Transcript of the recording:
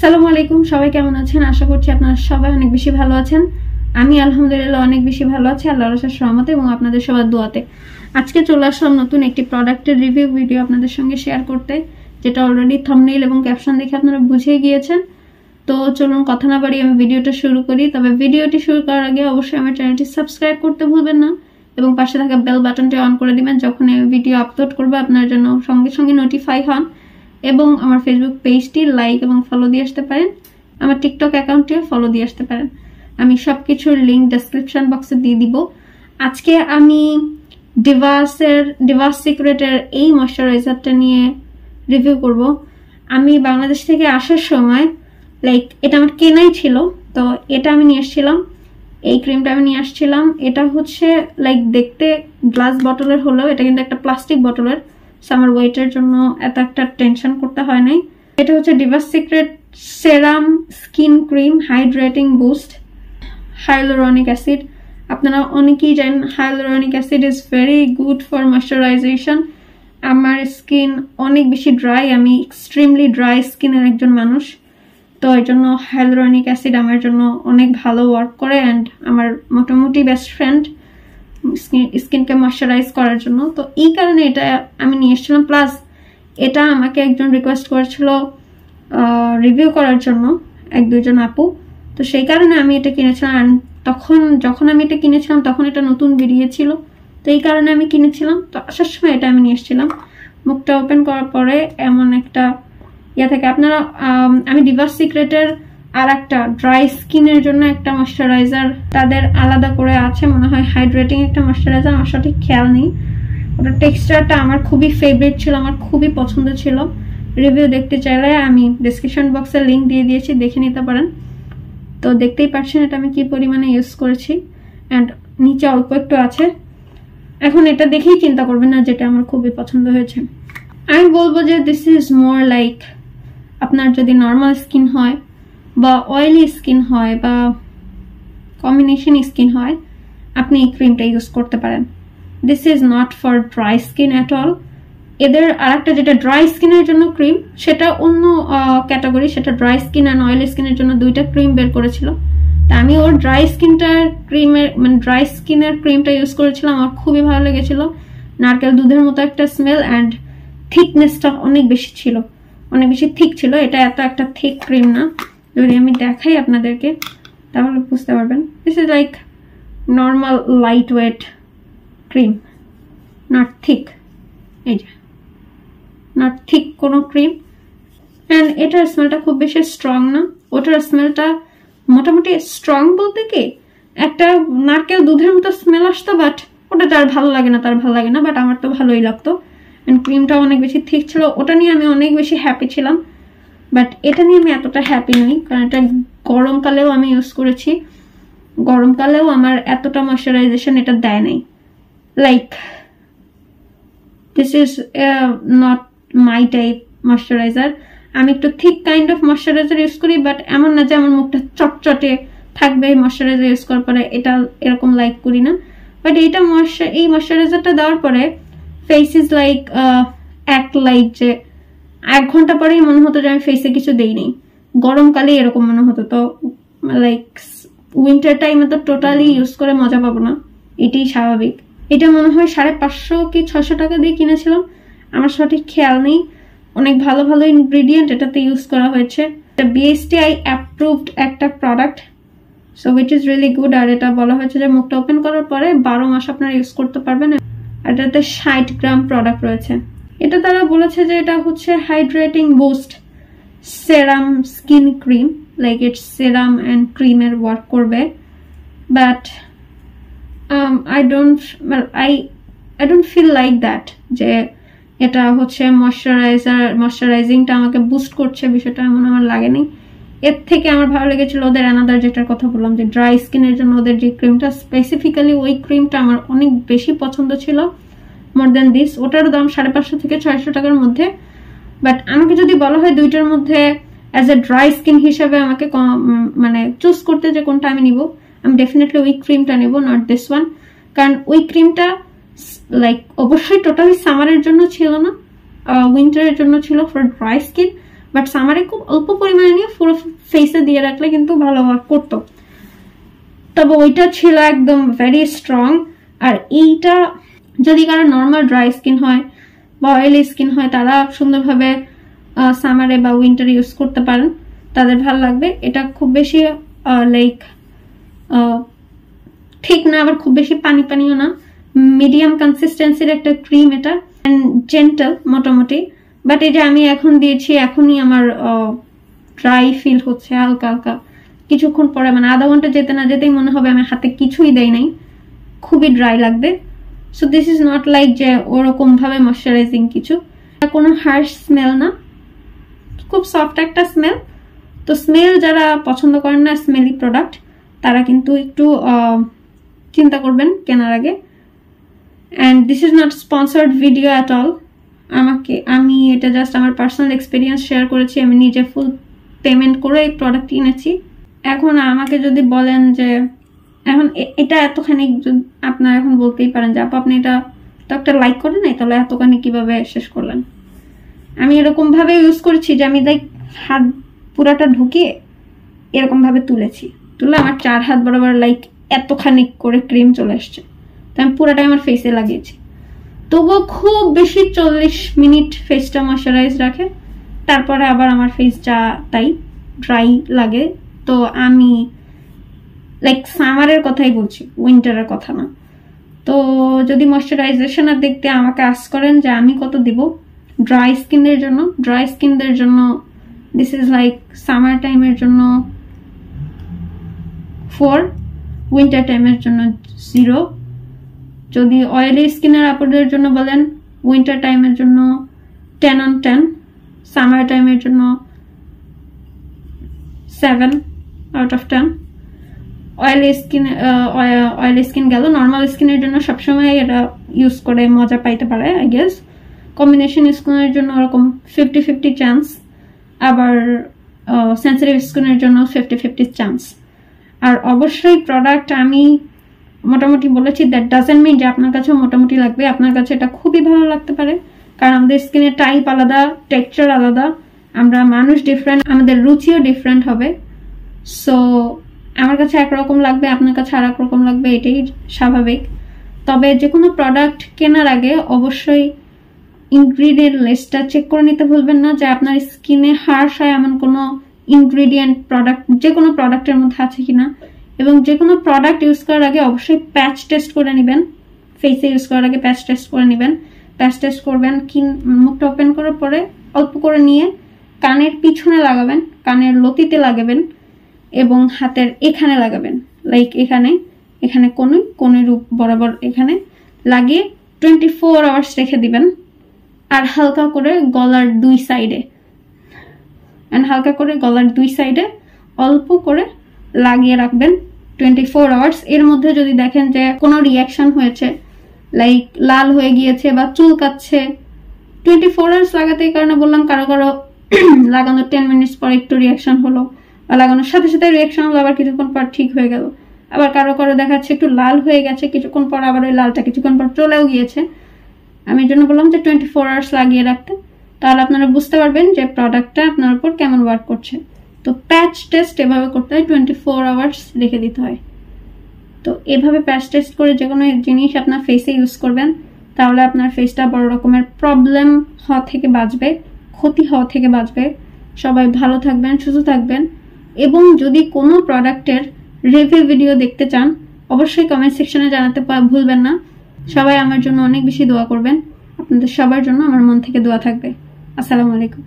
আসসালামু আলাইকুম, সবাই কেমন আছেন? আশা করছি আপনারা সবাই অনেক বেশি ভালো আছেন। আমি আলহামদুলিল্লাহ অনেক বেশি ভালো আছি আল্লাহর অশেষ রহমতে এবং আপনাদের সবার দোয়াতে। আজকে চলে আসলাম নতুন একটি প্রোডাক্টের রিভিউ ভিডিও আপনাদের সঙ্গে শেয়ার করতে, যেটা অলরেডি থাম্বনেইল এবং ক্যাপশন দেখে আপনারা বুঝেই গিয়েছেন। তো চলুন কথা না বাড়িয়ে আমি ভিডিওটা শুরু করি। তবে ভিডিওটি শুরু করার আগে অবশ্যই আমার চ্যানেলটি সাবস্ক্রাইব করতে ভুলবেন না এবং পাশে থাকা বেল বাটনটি অন করে দিবেন। যখন এই ভিডিও আপলোড করবো আপনার জন্য সঙ্গে সঙ্গে নোটিফাই হন। এবং আমার ফেসবুক পেজটি লাইক এবং ফলো দিয়ে আসতে পারেন, আমার টিকটক অ্যাকাউন্টটিও ফলো দিয়ে আসতে পারেন। আমি সবকিছুর লিঙ্ক ডেসক্রিপশন বক্সে দিয়ে দিব। আজকে আমি ডিভাস সিক্রেটের এই ময়শ্চারাইজারটা নিয়ে রিভিউ করব। আমি বাংলাদেশ থেকে আসার সময় এটা আমার কেনাই ছিল, তো এটা আমি নিয়ে আসছিলাম। এই ক্রিমটা আমি নিয়ে আসছিলাম। এটা হচ্ছে দেখতে গ্লাস বটলের হলেও এটা কিন্তু একটা প্লাস্টিক বটলের। আমার ওয়েটের জন্য এত একটা টেনশন করতে হয় নাই। এটা হচ্ছে Divas secret serum skin cream hydrating boost hyaluronic acid. আপনারা অনেকেই জানেন hyaluronic acid is very good for moisturization. আমার স্কিন অনেক বেশি ড্রাই, আমি এক্সট্রিমলি ড্রাই স্কিনের একজন মানুষ, তো এর জন্য হাইলুরনিক অ্যাসিড আমার জন্য অনেক ভালো ওয়ার্ক করে অ্যান্ড আমার মোটামুটি বেস্ট ফ্রেন্ড স্কিনকে ময়শ্চারাইজ করার জন্য। তো এই কারণে এটা আমি নিয়ে এসেছিলাম। প্লাস এটা আমাকে একজন রিকোয়েস্ট করেছিল রিভিউ করার জন্য, এক দুইজন আপু। তো সেই কারণে আমি এটা কিনেছিলাম। যখন আমি এটা কিনেছিলাম তখন এটা নতুন বেরিয়েছিল, তো এই কারণে আমি কিনেছিলাম। তো আসার সময় এটা আমি নিয়ে এসেছিলাম। মুখটা ওপেন করার পরে এমন একটা থাকে। আপনারা আমি ডিভাস সিক্রেটের আর একটা ড্রাই স্কিনের জন্য একটা ময়শ্চারাইজার তাদের আলাদা করে আছে, মনে হয় হাইড্রেটিং একটা ময়শ্চারাইজার, আমার সঠিক খেয়াল নেই। ওটার টেক্সচারটা আমার খুবই ফেভারিট ছিল, আমার খুবই পছন্দ ছিল। রিভিউ দেখতে চাইলে আমি ডেসক্রিপশন বক্সে লিঙ্ক দিয়ে দিয়েছি, দেখে নিতে পারেন। তো দেখতেই পাচ্ছেন এটা আমি কি পরিমাণে ইউজ করেছি, অ্যান্ড নিচে অল্প একটু আছে। এখন এটা দেখেই চিন্তা করবেন না যেটা আমার খুবই পছন্দ হয়েছে। আমি বলবো যে দিস ইজ মোর লাইক আপনার যদি নর্মাল স্কিন হয় বা অয়েলি স্কিন হয় বা কম্বিনেশন স্কিন হয়, আপনি এই ক্রিমটা ইউজ করতে পারেন। This is not for dry skin at all. এদের আরেকটা যেটা ড্রাই স্কিনের জন্য ক্রিম, সেটা অন্য ক্যাটাগরি, সেটা ড্রাই স্কিন অ্যান্ড অয়েলি স্কিনের জন্য দুইটা ক্রিম বের করেছিল। তা আমি ওর ড্রাই স্কিনের ক্রিমটা ইউজ করেছিলাম, আমার খুবই ভালো লেগেছিল। নারকেল দুধের মতো একটা স্মেল অ্যান্ড থিকনেসটা অনেক বেশি ছিল, অনেক বেশি থিক ছিল। এটা এত একটা থিক ক্রিম না, যদি আমি দেখাই আপনাদেরকে তাহলে বুঝতে পারবেন। This is like normal light weight cream, not thick. এই যে নট থিক কোনো ক্রিম। অ্যান্ড এটার স্মেলটা খুব বেশি স্ট্রং না, ওটার স্মেলটা মোটামুটি স্ট্রং বলতে কি একটা নারকেল দুধের মতো স্মেল আসতো, বাট ওটা যার ভালো লাগে না তার ভালো লাগে না, বাট আমার তো ভালোই লাগতো। অ্যান্ড ক্রিমটা অনেক বেশি থিক ছিল, ওটা নিয়ে আমি অনেক বেশি হ্যাপি ছিলাম। বাট এটা নিয়ে আমি এতটা হ্যাপি নই, কারণ এটা গরমকালেও আমি ইউজ করেছি, গরমকালেও আমার এতটা ময়শ্চারাইজেশন এটা দেয় নাই। This is not my type moisturiser. আমি একটু thick kind of moisturiser use করি, বাট এমন না যে আমার মুখটা চটচটে থাকবে ময়শ্চারাইজার ইউজ করার পরে, এটা এরকম লাইক করি না। বাট এই ময়শ্চারাইজারটা দেওয়ার পরে ফেস ইজ যে 1 ঘন্টা পরেই মনে হতো যে আমি ফেসে কিছু দেই নেই। গরমকালে এরকম মনে হতো। তো উইন্টার টাইমে তো টোটালি ইউজ করে মজা পাবো না, এটাই স্বাভাবিক। এটা মনে হয় 550 কি 600 টাকা দিয়ে কিনেছিলাম, আমার সঠিক খেয়াল নেই। অনেক ভালো ভালো ইনগ্রিডিয়েন্ট এটাতে ইউজ করা হয়েছে। এটা BSTI অ্যাপ্রুভড একটা product, so which is really good. আর এটা বলা হয়েছে যে মুখটা ওপেন করার পরে 12 মাস আপনারা ইউজ করতে পারবেন। আর এটাতে 60 গ্রাম প্রোডাক্ট রয়েছে। এটা তারা বলেছে যে এটা হচ্ছে hydrating boost serum skin cream, it's serum and ক্রিমের ওয়ার্ক করবে। But I don't feel like that যে এটা হচ্ছে ময়শ্চারাইজিংটা আমাকে বুস্ট করছে, বিষয়টা এমন আমার লাগেনি। এর থেকে আমার ভালো লেগেছিল ওদের অ্যানাদার যেটার কথা বললাম, যে ড্রাই স্কিনের জন্য ওদের যে ক্রিমটা, স্পেসিফিক্যালি ওই ক্রিমটা আমার অনেক বেশি পছন্দ ছিল, মোর দেন দিস। ওটার দাম 550 থেকে 600 টাকার মধ্যে। বাট আমাকে যদি বলা হয় দুইটার মধ্যে অ্যাজ এ ড্রাই স্কিন হিসেবে আমাকে চুজ করতে যে কোনটা আমি নিব, আমি ডেফিনেটলি ওই ক্রিমটা নেব, নট দিস ওয়ান। কারণ ওই ক্রিমটা অবশ্যই টোটালি সামারের জন্য ছিল না, উইন্টারের জন্য ছিল ফর ড্রাই স্কিন, বাট সামারে খুব অল্প পরিমাণে নিয়ে পুরো ফেসে দিয়ে রাখলে কিন্তু ভালো ওয়ার্ক করতো। তবে ওইটা ছিল একদম ভেরি স্ট্রং। আর এইটা যদি কারো নর্মাল ড্রাই স্কিন হয় বা অয়েলি স্কিন হয় তারা সুন্দরভাবে সামারে বা উইন্টারে ইউজ করতে পারেন, তাদের ভালো লাগবে। এটা খুব বেশি লাইক ঠিক না, আবার খুব বেশি পানি পানিও না, মিডিয়াম কনসিস্টেন্সির একটা ক্রিম এটা, জেন্টাল মোটামুটি। বাট এই যে আমি এখন দিয়েছি, এখনই আমার ড্রাই ফিল হচ্ছে হালকা হালকা। কিছুক্ষণ পরে মানে আধা ঘন্টা যেতে না যেতেই মনে হবে আমি হাতে কিছুই দেই নাই, খুবই ড্রাই লাগবে। So this is not like যে ওরকম ভাবে ময়শ্চারাইজিং কিছু, কোনো হার্শ স্মেল না, খুব সফট একটা স্মেল। তো স্মেল যারা পছন্দ করেন না স্মেলি প্রোডাক্ট, তারা কিন্তু একটু চিন্তা করবেন কেনার আগে। And this is not sponsored video at all. আমি এটা জাস্ট আমার পার্সোনাল এক্সপিরিয়েন্স শেয়ার করেছি। আমি নিজে ফুল পেমেন্ট করে এই প্রোডাক্ট কিনেছি। এখন আমাকে যদি বলেন যে এখন এটা এতখানি, আপনারা এখন বলতেই পারেন যে আপনি এটা তো একটা লাইক করেন নাই, তাহলে এতখানি কিভাবে শেষ করলেন? আমি এরকম ভাবে ইউজ করেছি যে আমি লাইক হাত পুরাটা ঢুকিয়ে এরকম ভাবে তুলেছি, তুলে আমার 4 হাত বরাবর লাইক এতখানি করে ক্রিম চলে আসছে। তো আমি পুরাটাই আমার ফেসে লাগিয়েছি। তবুও খুব বেশি 40 মিনিট ফেসটা ময়শ্চারাইজ রাখে, তারপরে আবার আমার ফেস যা তাই ড্রাই লাগে। তো আমি লাইক সামারের কথাই বলছি, উইন্টারের কথা না। তো যদি ময়শ্চারাইজেশনের দিক দিয়ে আমাকে আস্ক করেন যে আমি কত দিব ড্রাই স্কিনদের জন্য, দিস ইজ লাইক সামার টাইমের জন্য 4, উইন্টার টাইমের জন্য 0। যদি অয়েলি স্কিনের আপুদের জন্য বলেন, উইন্টার টাইমের জন্য 10 on 10, সামার টাইমের জন্য 7 out of 10। অয়েলি স্কিন গেল, নর্মাল স্কিনের জন্য সবসময় এটা ইউজ করে মজা পাইতে পারে আই গেস। কম্বিনেশন স্কিনের জন্য ওরকম 50-50 চান্স, আবার সেন্সিটিভ স্কিনের জন্য 50-50 চান্স। আর অবশ্যই প্রোডাক্ট আমি মোটামুটি বলেছি, দ্যাট ডাজন্ট মিন যে আপনার কাছে মোটামুটি লাগবে। আপনার কাছে এটা খুবই ভালো লাগতে পারে, কারণ আমাদের স্কিনের টাইপ আলাদা, টেক্সচার আলাদা, আমরা মানুষ ডিফারেন্ট, আমাদের রুচিও ডিফারেন্ট হবে। সো আমার কাছে একরকম লাগবে, আপনার কাছে আর এক রকম লাগবে, এটাই স্বাভাবিক। তবে যে কোনো প্রোডাক্ট কেনার আগে অবশ্যই ইনগ্রিডিয়েন্ট লিস্টটা চেক করে নিতে ভুলবেন না, যে আপনার স্কিনে হার্শ হয় এমন কোনো ইনগ্রিডিয়েন্ট প্রোডাক্ট যে কোনো প্রোডাক্টের মধ্যে আছে কিনা। এবং যে কোনো প্রোডাক্ট ইউজ করার আগে অবশ্যই প্যাচ টেস্ট করে নেবেন। ফেসে ইউজ করার আগে প্যাচ টেস্ট করে নেবেন। প্যাচ টেস্ট করবেন, মুখটা ওপেন করার পরে অল্প করে নিয়ে কানের পিছনে লাগাবেন, কানের লতিতে লাগাবেন এবং হাতের এখানে লাগাবেন, লাইক এখানে কোনের বরাবর এখানে লাগিয়ে 24 আওয়ার্স রেখে দিবেন। আর হালকা করে গলার দুই সাইডে অল্প করে লাগিয়ে রাখবেন 24 আওয়ার্স। এর মধ্যে যদি দেখেন যে কোনো রিয়াকশন হয়েছে, লাইক লাল হয়ে গিয়েছে বা চুলকাচ্ছে, 24 আওয়ার্স লাগাতে এই কারণে বললাম, কারো লাগানোর 10 মিনিটস পর একটু রিয়াকশন হলো, বা লাগানোর সাথে সাথে রিয়াকশন হলো, আবার কিছুক্ষণ পর ঠিক হয়ে গেল। আবার কারো দেখাচ্ছে একটু লাল হয়ে গেছে, কিছুক্ষণ পর আবার ওই লালটা কিছুক্ষণ পর চলেও গিয়েছে। আমি এর জন্য বললাম যে 24 আওয়ার্স লাগিয়ে রাখতে, তাহলে আপনারা বুঝতে পারবেন যে প্রোডাক্টটা আপনার উপর কেমন ওয়ার্ক করছে। তো প্যাচ টেস্ট এভাবে করতে হয়, 24 আওয়ার্স রেখে দিতে হয়। তো এভাবে প্যাচ টেস্ট করে যে কোনো জিনিস আপনার ফেসে ইউজ করবেন, তাহলে আপনার ফেসটা বড় রকমের প্রবলেম হওয়া থেকে বাঁচবে, ক্ষতি হওয়া থেকে বাঁচবে। সবাই ভালো থাকবেন, সুস্থ থাকবেন। এবং যদি কোনো প্রোডাক্টের রিভিউ ভিডিও দেখতে চান, অবশ্যই কমেন্ট সেকশনে জানাতে ভুলবেন না। সবাই আমার জন্য অনেক বেশি দোয়া করবেন। আপনাদের সবার জন্য আমার মন থেকে দোয়া থাকবে। আসসালামু আলাইকুম।